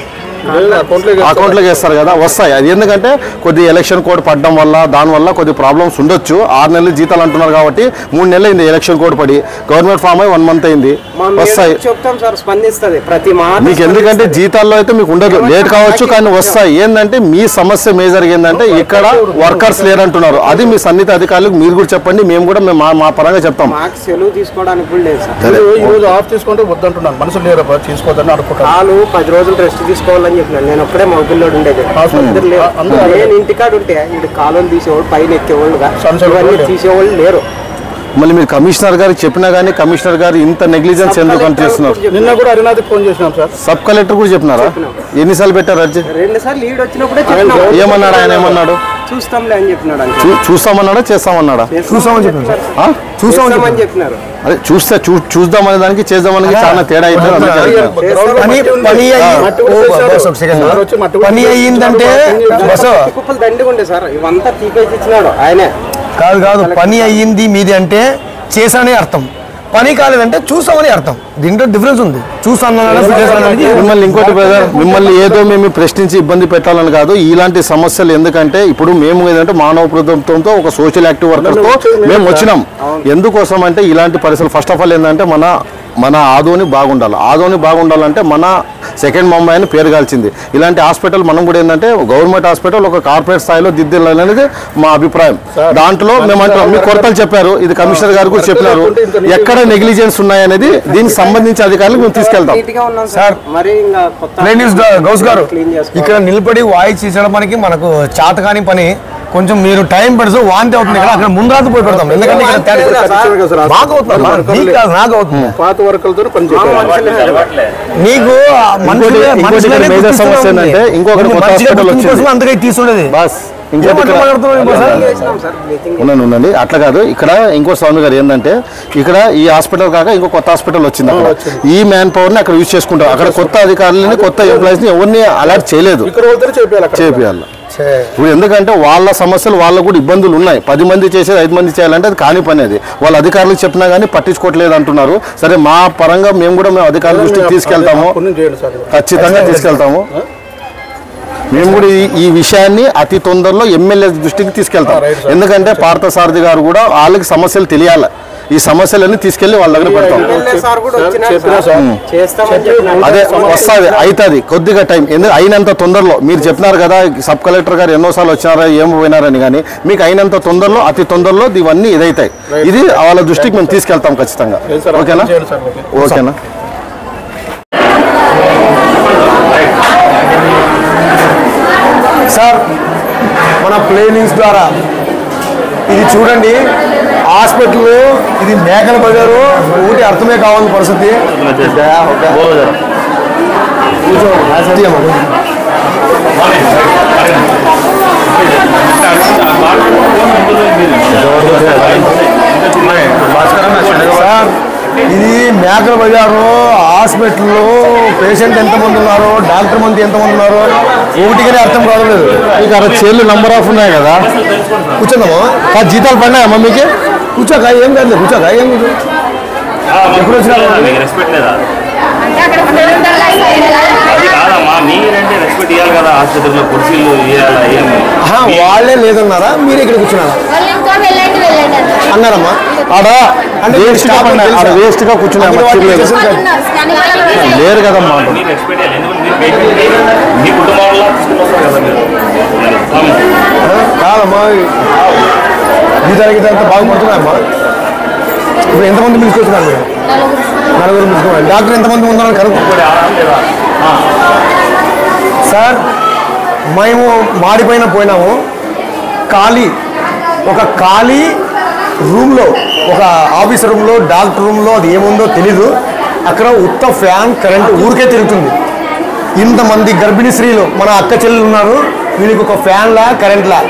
అకౌంట్లోకి వేస్తారు కదా, వస్తాయి. అది ఎందుకంటే కొద్ది ఎలక్షన్ కోడ్ పడడం వల్ల దానివల్ల కొద్ది ప్రాబ్లమ్స్ ఉండొచ్చు. 6 నెలలు జీతాలు అంటున్నారు కాబట్టి 3 నెలలు అయింది ఎలక్షన్ కోడ్ పడి, గవర్నమెంట్ ఫామ్ అయ్యి 1 మంత్ అయింది, వస్తాయి. మీకు ఎందుకంటే జీతాల్లో అయితే మీకు ఉండదు, లేట్ కావచ్చు కానీ వస్తాయి. ఏంటంటే మీ సమస్య మేజర్ ఏంటంటే ఇక్కడ వర్కర్స్ లేరంటున్నారు. అది మీ సన్నిహిత అధికారులకు మీరు కూడా చెప్పండి, మేము కూడా మా పరంగా చెప్తాం. సెలవు తీసుకోవడానికి కూడా లేదు సార్. ఈ రోజు ఆఫ్ తీసుకుంటే వద్దంటున్నాను, మనుషులు లేరు తీసుకోవద్దని అనుకుంటాను. 10 రోజులు రెస్ట్ తీసుకోవాలని చెప్పినాను. నేను ఒక్కడే మగపిల్లోడు ఉండేది. నేను ఇంటికాడు ఉంటే ఇటు కాలువలు తీసేవాళ్ళు, పైన ఎక్కేవాళ్ళుగా తీసేవాళ్ళు లేరు. మళ్ళీ మీరు కమిషనర్ గారికి చెప్పినా కానీ కమిషనర్ గారు ఇంత నెగ్లిజెన్స్ ఎందుకు అని చేస్తున్నారు? నిన్న కూడా అరుణాథ్ ఫోన్ చేసినాం సార్. సబ్ కలెక్టర్ కూడా చెప్పినారా? ఎన్నిసార్లు పెట్టారు అర్జీ? 2 సార్లు లీడ్ వచ్చినప్పుడే ఏమన్నాడు ఆయన? ఏమన్నాడు? చూస్తాంలే అని చెప్పినాడు. చూస్తామన్నాడా చేస్తామన్నాడా? చూస్తామని చెప్పినారు. అదే చూద్దామనే దానికి చేద్దామని చాలా తేడా అయితే పని అయ్యిందంటే కుప్పలు దండిగా ఉండే సార్, ఇవంతా తీపేసి ఇచ్చినాడు ఆయనే. కాదు పని అయ్యింది మీది అంటే చేశానే అర్థం, పని కాలేదంటే చూసామని అర్థం. దీంట్లో డిఫరెన్స్ ఉంది. మిమ్మల్ని ఇంకోటి బ్రదర్, మిమ్మల్ని ఏదో మేము ప్రశ్నించి ఇబ్బంది పెట్టాలని కాదు. ఇలాంటి సమస్యలు ఎందుకంటే ఇప్పుడు మేము ఏంటంటే మానవ ప్రభుత్వంతో ఒక సోషల్ యాక్టివ్ వర్కర్తో మేము వచ్చినాం. ఎందుకోసం అంటే ఇలాంటి పరిస్థితులు ఫస్ట్ ఆఫ్ ఆల్ ఏంటంటే మన ఆదోని బాగుండాలంటే మన సెకండ్ ముంబై అని పేరు కాల్చింది. ఇలాంటి హాస్పిటల్ మనం కూడా ఏంటంటే గవర్నమెంట్ హాస్పిటల్ ఒక కార్పొరేట్ స్థాయిలో దిద్దాలనేది మా అభిప్రాయం. దాంట్లో మేము అంటాం, మీ కొరతలు చెప్పారు, ఇది కమిషనర్ గారు కూడా చెప్పినారు, ఎక్కడ నెగ్లిజెన్స్ ఉన్నాయనేది దీనికి సంబంధించి అధికారులకు మేము తీసుకెళ్తాం. గౌస్ గారు ఇక్కడ నిలబడి వాయిస్ తీసడానికి మనకు చాతకాని పని, కొంచెం మీరు టైం పెడుతూ వాంతి అవుతుంది కదా, అక్కడ ముందు పోయి పెడతాం. ఎందుకంటే నాకు అవుతుంది పాత వర్కర్లతో పని నీకు సమస్య ఏంటంటే ఇంకొకటి అంతగా తీసుకునేది ఉండండి. అట్లా కాదు, ఇక్కడ ఇంకో స్వామి గారు ఏంటంటే ఇక్కడ ఈ హాస్పిటల్ కాక ఇంకో కొత్త హాస్పిటల్ వచ్చింది. అక్కడ ఈ మ్యాన్ పవర్ ని అక్కడ యూజ్ చేసుకుంటారు. అక్కడ కొత్త అధికారులని కొత్త ఎంప్లాయీస్ ని ఎవరిని అలర్ట్ చేయలేదు, చేపియాలి. ఇప్పుడు ఎందుకంటే వాళ్ళ సమస్యలు వాళ్ళకు కూడా ఇబ్బందులు ఉన్నాయి. 10 మంది చేసేది 5 మంది చేయాలంటే అది కాని పని. అది వాళ్ళ అధికారులకు చెప్పినా కానీ పట్టించుకోవట్లేదు అంటున్నారు. సరే, మా పరంగా మేము కూడా అధికారుల దృష్టికి తీసుకెళ్తాము, ఖచ్చితంగా తీసుకెళ్తాము. మేము కూడా ఈ విషయాన్ని అతి తొందరలో ఎమ్మెల్యే దృష్టికి తీసుకెళ్తాం. ఎందుకంటే పార్థసారథి గారు కూడా వాళ్ళకి సమస్యలు తెలియాలి, ఈ సమస్యలన్నీ తీసుకెళ్లి వాళ్ళ దగ్గర పెడతాం. అదే వస్తుంది, అవుతుంది కొద్దిగా టైం. ఎందుకు అయినంత తొందరలో మీరు చెప్పినారు కదా, సబ్ కలెక్టర్ గారు ఎన్నోసార్లు వచ్చినారా ఏం పోయినారని, కానీ మీకు అయినంత తొందరలో అతి తొందరలో ఇవన్నీ ఇదైతాయి. ఇది వాళ్ళ దృష్టికి మేము తీసుకెళ్తాం ఖచ్చితంగా. ఓకేనా? ఓకేనా? సార్, మన ప్లేనింగ్స్ ద్వారా ఇది చూడండి, హాస్పిటల్ ఇది మేకల బజారు, ఊటి అర్థమే కావాలని పరిస్థితి. సార్, ఇది మేకల బజారు హాస్పిటల్లో పేషెంట్ ఎంతమంది ఉన్నారో, డాక్టర్ మంది ఎంతమంది ఉన్నారో ఒకటిగానే అర్థం కావట్లేదు. మీకు అక్కడ చైర్లు నంబర్ ఆఫ్ ఉన్నాయి కదా, కూర్చుందామా? జీతాలు పడినాయమ్మా మీకు? కూర్చోక ఏం కాదు, కూర్చోక ఏం ఎప్పుడు వచ్చినా వాళ్ళే లేదన్నారా, మీరు ఇక్కడ కూర్చున్నారా అన్నారమ్మా? అంటే వేస్ట్ గా కూర్చున్నా లేరు కదమ్మా. కాదమ్మా, జీతాలకి అంతా బాగుపడుతున్నాయమ్మా. ఇప్పుడు ఎంతమంది పిలుచుకొచ్చున్నారు మీరు? 4 పిలుచుకోవాలి. డాక్టర్ ఎంతమంది ఉన్నారని కనుక్కోండి సార్. మేము మాడిపోయిన పోయినాము, ఒక ఖాళీ రూమ్లో, ఒక ఆఫీస్ రూమ్లో, డాక్టర్ రూమ్లో అది ఏముందో తెలీదు. అక్కడ ఉత్త ఫ్యాన్ కరెంటు ఊరికే తిరుగుతుంది. ఇంతమంది గర్భిణీ స్త్రీలు, మన అక్క చెల్లెలు ఉన్నారు, వీళ్ళకి ఒక ఫ్యాన్లా కరెంట్లా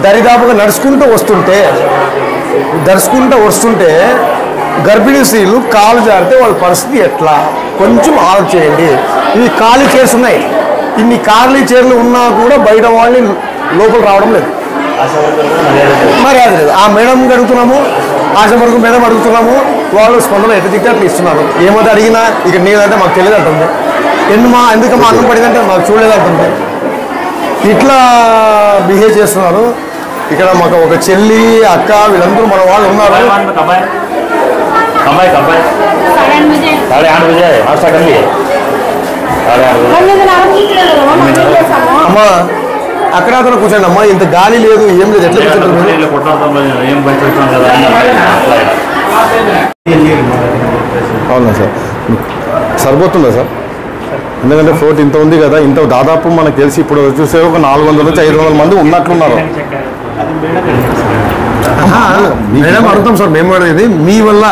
దరిదాపుగా నడుచుకుంటూ వస్తుంటే గర్భిణీ స్త్రీలు కాలు జారితే వాళ్ళ పరిస్థితి ఎట్లా కొంచెం ఆలోచన చేయండి. ఇవి ఖాళీ చైర్స్ ఉన్నాయి, ఇన్ని ఖాళీ చైర్లు ఉన్నా కూడా బయట వాళ్ళని లోపల రావడం లేదు, మర్యాద లేదు. ఆ మేడం అడుగుతున్నాము, ఆశా వరకు మేడం అడుగుతున్నాము, వాళ్ళు స్పందన ఎట్లా తిట్టి అట్లా ఇస్తున్నారు. ఏమైతే అడిగినా ఇక నేనంటే మాకు తెలియదు అంటుంది. ఎందుకమ్మా అన్నం పడిందంటే మాకు చూడలేదంటుంది. ఇట్లా బిహేవ్ చేస్తున్నారు. ఇక్కడ మాకు ఒక చెల్లి అక్క వీళ్ళందరూ మన వాళ్ళు ఉన్నారు. అమ్మా అక్కడ అతను కూర్చోండి అమ్మా, ఇంత గాలి లేదు ఏం లేదు, ఎట్లా కూర్చుంటారు? అవునా సార్, సరిపోతుందా సార్? ఎందుకంటే ఫ్లోట్ ఇంత ఉంది కదా, ఇంత దాదాపు మనకు తెలిసి ఇప్పుడు చూసే ఒక 400 నుంచి 500 మంది ఉన్నట్లున్నారు. మేడం అడుగుతాం సార్, మేము అడిగేది మీ వల్ల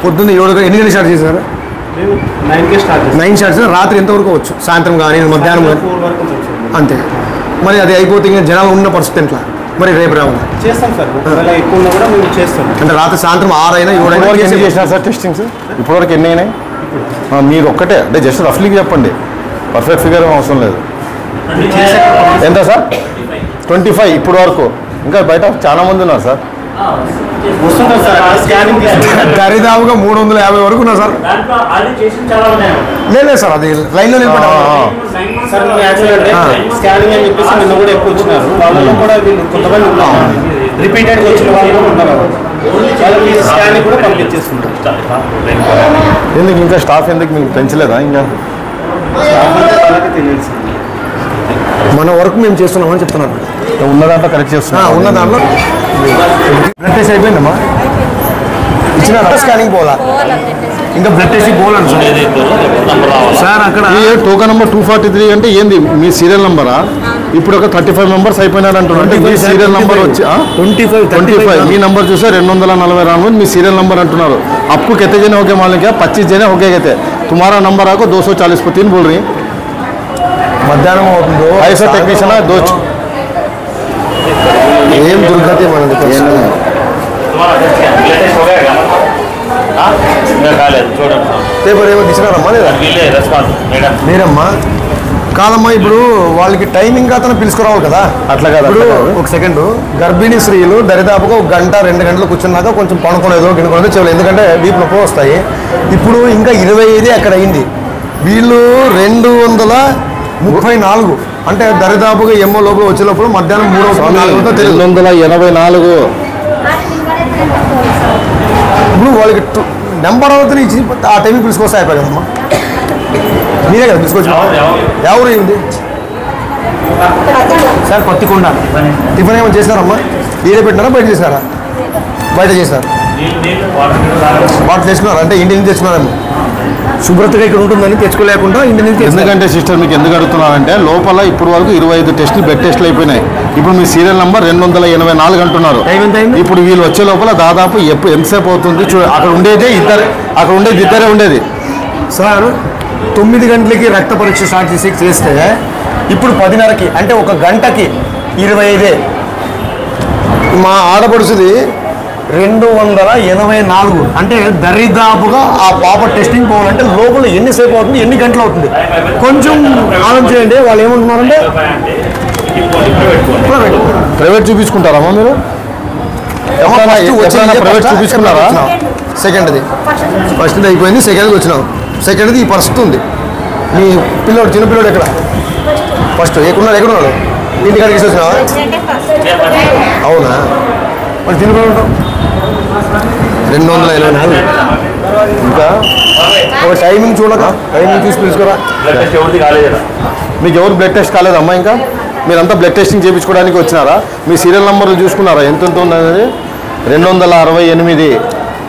పొద్దున్న 7 ఎన్ని గంటలు స్టార్ట్ చేశారు? 9 స్టార్ట్ చేశారు. రాత్రి ఎంతవరకు వచ్చు? సాయంత్రం కానీ మధ్యాహ్నం కానీ అంతే. మరి అది అయిపోతే ఇంకా జనాలు ఉన్న పరిస్థితి ఎట్లా? మరి రేపు రావాలి చేస్తాం సార్, ఎక్కువ ఉన్నా కూడా మేము చేస్తాం. అంటే రాత్రి సాయంత్రం 6 అయినా 7 అయినా ఎన్ని చేసినారు సార్ టెస్టింగ్స్? ఇప్పటివరకు ఎన్ని అయినాయి? మీరు ఒక్కటే అంటే జస్ట్ రఫ్లీకి చెప్పండి, పర్ఫెక్ట్ ఫిగర్ అవసరం లేదు. ఎంత సార్? 25 ఇప్పుడు వరకు. ఇంకా బయట చాలా మంది ఉన్నారు సార్. దరిదాపుగా 350 వరకు ఉన్నారు సార్. లేదు సార్, అది లైన్లో స్కానింగ్ అని చెప్పేసి నిన్న కూడా ఎక్కువ వచ్చినారు. వాళ్ళలో కూడా వీళ్ళు కొంతమంది రిపీటెడ్ వచ్చిన వాళ్ళు కూడా ఉంటారు. వాళ్ళకి స్కానింగ్ కూడా పంపించేస్తుంటారు. ఎందుకు ఇంకా స్టాఫ్ ఎందుకు మీకు పెంచలేదా? ఇంకా తెలియదు. మన వర్క్ మేము చేస్తున్నామని చెప్తున్నాను. ఉన్న దాంట్లో కరెక్ట్ చేస్తున్నా. ఉన్న దాంట్లో బ్లడ్ టెస్ట్ అయిపోయిందమ్మా, ఇచ్చిన స్కానింగ్ పోలా, ఇంకా బ్లడ్ టెస్ట్ పోలండి సార్. అక్కడ టోకన్ నెంబర్ 243 అంటే ఏంది? మీ సీరియల్ నెంబరా? ఇప్పుడు ఒక 35 మెంబర్స్ అయిపోయినారు అంటున్నారు. అంటే మీ సీరియల్ నెంబర్ వచ్చి 25 మీ नंबर చూసే 240 మీ సీరియల్ నెంబర్ అంటున్నారు. आपको कितने जने हो गए मालूम क्या? 25 जने हो गए थे. तुम्हारा नंबर आपको 240 को 3 बोल रही है. మధ్యాహ్నం అవుతుందో ऐसा टेक्नीशियन है 2 ఏం దుర్గతి మనది. పేపర్ ఏమో తీసుకురారమ్మా లేదా? లేరమ్మా, కాదమ్మా. ఇప్పుడు వాళ్ళకి టైమింగ్ అతను పిలుచుకురావాలి కదా. అట్లా కదా. ఇప్పుడు ఒక సెకండ్, గర్భిణీ స్త్రీలు దరిదాపుగా 1 గంట 2 గంటలు కూర్చున్నాక కొంచెం పనుకునేదో గినుకునేదో చెవులు, ఎందుకంటే వీపు నొప్పి వస్తాయి. ఇప్పుడు ఇంకా 25 అక్కడ అయింది. వీళ్ళు 234 అంటే దరిదాపుగా ఎమ్మో లోపల వచ్చేటప్పుడు మధ్యాహ్నం 384. ఇప్పుడు వాళ్ళకి నెంబర్ అవుతుంది ఇచ్చి ఆ టైంకి పిలుచుకొస్తే అయిపోయి కదమ్మా. మీరే కదా పిలుచుకొచ్చి. ఎవరు అయింది సార్? పత్తికొండ. టిఫిన్ ఏమో చేసినారమ్మా? ఈడే పెట్టినారా బయట చేసినారా? బయట చేసినారు. వాటర్ తెచ్చుకున్నారు అంటే ఇంటి నుంచి తెచ్చుకున్నారమ్మా. శుభ్రతగా ఇక్కడ ఉంటుందని తెచ్చుకోలేకుండా ఇంటి నుంచి. ఎందుకంటే సిస్టర్ మీకు ఎందుకు అడుగుతున్నారంటే లోపల ఇప్పుడు వరకు 25 టెస్టులు బెడ్ టెస్టులు అయిపోయినాయి. ఇప్పుడు మీ సీరియల్ నెంబర్ 284 అంటున్నారు. ఇప్పుడు వీళ్ళు వచ్చే లోపల దాదాపు ఎంతసేపు అవుతుంది? అక్కడ ఉండేదే ఇద్దరే ఉండేది సార్. 9 గంటలకి రక్త పరీక్ష స్టార్ట్ చేస్తే ఇప్పుడు 10:30కి అంటే 1 గంటకి 25. మా ఆడపడుచుది 284 అంటే దరిదాపుగా ఆ పాప టెస్టింగ్ పోవాలంటే లోపల ఎన్నిసేపు అవుతుంది, ఎన్ని గంటలు అవుతుంది? కొంచెం ఆలోచన చేయండి. వాళ్ళు ఏమంటున్నారంటే ప్రైవేట్ చూపించుకుంటారమ్మా మీరు? ప్రైవేట్ చూపించుకున్నారా? సెకండ్ది ఫస్ట్ది అయిపోయింది, సెకండ్కి వచ్చినాం. సెకండ్ది ఈ పరిస్థితి ఉంది. మీ పిల్లోడు చిన్న పిల్లోడు ఎక్కడ? ఫస్ట్ ఎక్కడున్నాడు? ఇంటికాడికి వచ్చినావా? అవునా? మరి చిన్న పిల్లలు ఉంటాం 284. ఇంకా ఒక టైమింగ్ చూడక టైమింగ్ చూసి పిలుచుకోరా. మీకు ఎవరు బ్లడ్ టెస్ట్ కాలేదమ్మా? ఇంకా మీరంతా బ్లడ్ టెస్టింగ్ చేయించుకోవడానికి వచ్చినారా? మీ సీరియల్ నెంబర్లు చూసుకున్నారా ఎంత ఉందనేది? 268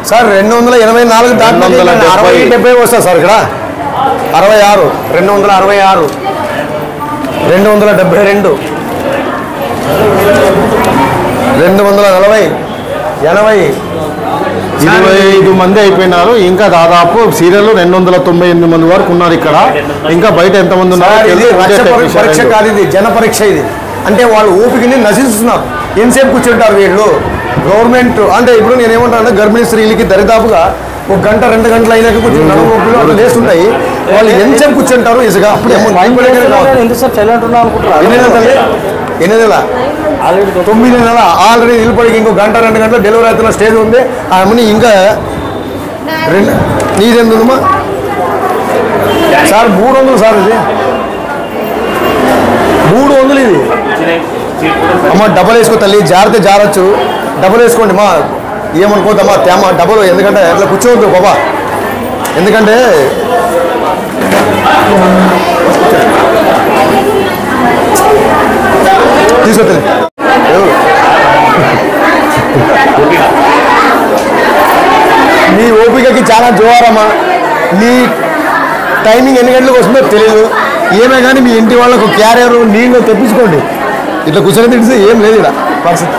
సార్. 284 దాంట్లో 70 వస్తుంది సార్. ఇక్కడ 66, 266, 272, 240, 80, 25 మంది అయిపోయినారు. ఇంకా దాదాపు సీరియల్ 298 మంది వరకు ఉన్నారు ఇక్కడ. ఇంకా బయట ఎంతమంది ఉన్నారు? ఇది పరీక్ష కాదు, ఇది జన పరీక్ష. ఇది అంటే వాళ్ళు ఓపికని నశిస్తున్నారు. ఎంతసేపు కూర్చుంటారు వీళ్ళు? గవర్నమెంట్ అంటే ఇప్పుడు నేనేమంటానంటే గర్భిణీ స్త్రీలకి దరిదాపుగా 1 గంట 2 గంటలు అయినాక కొంచెం నడుము లేస్తుంటాయి. వాళ్ళు ఎంతసేపు కూర్చుంటారు? ఇసుగా అప్పుడు 9 నెలల 9 నెలల ఆల్రెడీ నిలబడికి ఇంకో 1 గంట 2 గంటలు డెలివరీ అవుతున్న స్టేజ్ ఉంది. ఆమెని ఇంకా నీదెందుమా సార్ 300 సార్ ఇది 300 ఇది. అమ్మ డబ్బులు వేసుకో తల్లి, జాగ్రత్త జారచ్చు. డబ్బులు వేసుకోండి మా, ఏమనుకోద్దమ్మా తేమ డబ్బులు. ఎందుకంటే అట్లా కూర్చోవద్దు బాబా, ఎందుకంటే తీసుకో తల్లి. నీ ఓపికకి చాలా జోహారమ్మా. నీ టైమింగ్ ఎన్ని గంటలకు వస్తుందో తెలియదు. ఏమే కానీ మీ ఇంటి వాళ్ళకు క్యారియర్ నీళ్ళు తెప్పించుకోండి. ఇట్లా కూర్చొని తింటే ఏం లేదు ఇక్కడ పరిస్థితి.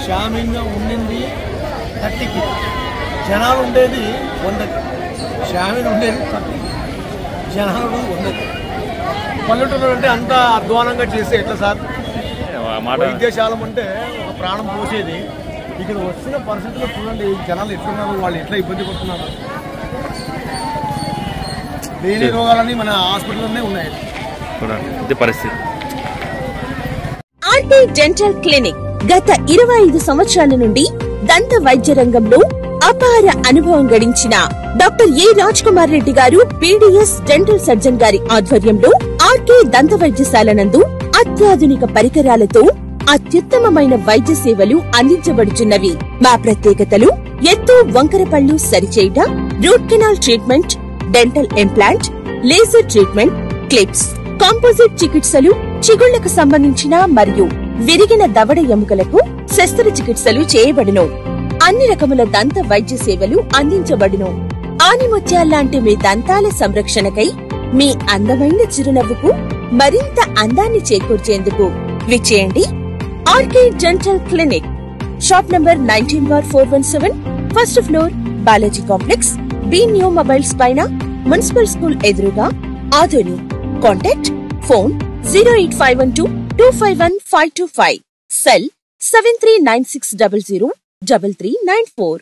క్షామంగా ఉండింది 30కి, జనాలు ఉండేది 100కి. క్షామం ఉండేది 30కి, జనాలు 100కి. పల్లెటూరు అంటే అంత అధ్వానంగా చేస్తే ఎట్లా సార్? వైద్యశాలం అంటే ఒక ప్రాణం పోసేది. ఇక్కడ వచ్చిన పరిస్థితుల్లో చూడండి, జనాలు ఎట్లున్నారు, వాళ్ళు ఎట్లా ఇబ్బంది పడుతున్నారు. లేని రోగాలన్నీ మన హాస్పిటల్లోనే ఉన్నాయి. పరిస్థితి. ఆర్టీ డెంటల్ క్లినిక్ గత 25 సంవత్సరాల నుండి దంత వైద్య రంగంలో అపార అనుభవం గడించిన డాక్టర్ ఏ రాజ్ కుమార్ రెడ్డి గారు పీడీఎస్ డెంటల్ సర్జన్ గారి ఆధ్వర్యంలో ఆర్కే దంత వైద్యశాల నందు అత్యాధునిక పరికరాలతో అత్యుత్తమమైన వైద్య సేవలు అందించబడుచున్నవి. మా ప్రత్యేకతలు ఎత్తు వంకర పళ్ళు సరిచేయుట, root canal treatment, dental implant, laser treatment, clips, composite చికిత్సలు, చిగుళ్లకు సంబంధించిన మరియు విరిగిన దవడ ఎముకలకు శస్త్రచికిత్సలు చేయబడును. అన్ని రకముల దంత వైద్య సేవలు అందించబడును. ఆనిముత్యాల్లాంటి మీ దంతాల సంరక్షణకై మీ అందమైన చిరునవ్వుకు మరింత అందాన్ని చేకూర్చేందుకు విచ్చేయండి RK dental clinic. Shop number 19/417, first floor, Balaji complex, B new mobiles పైన, మున్సిపల్ స్కూల్ ఎదురుగా, ఆదోని. Contact phone 08512251525, cell 7396003394.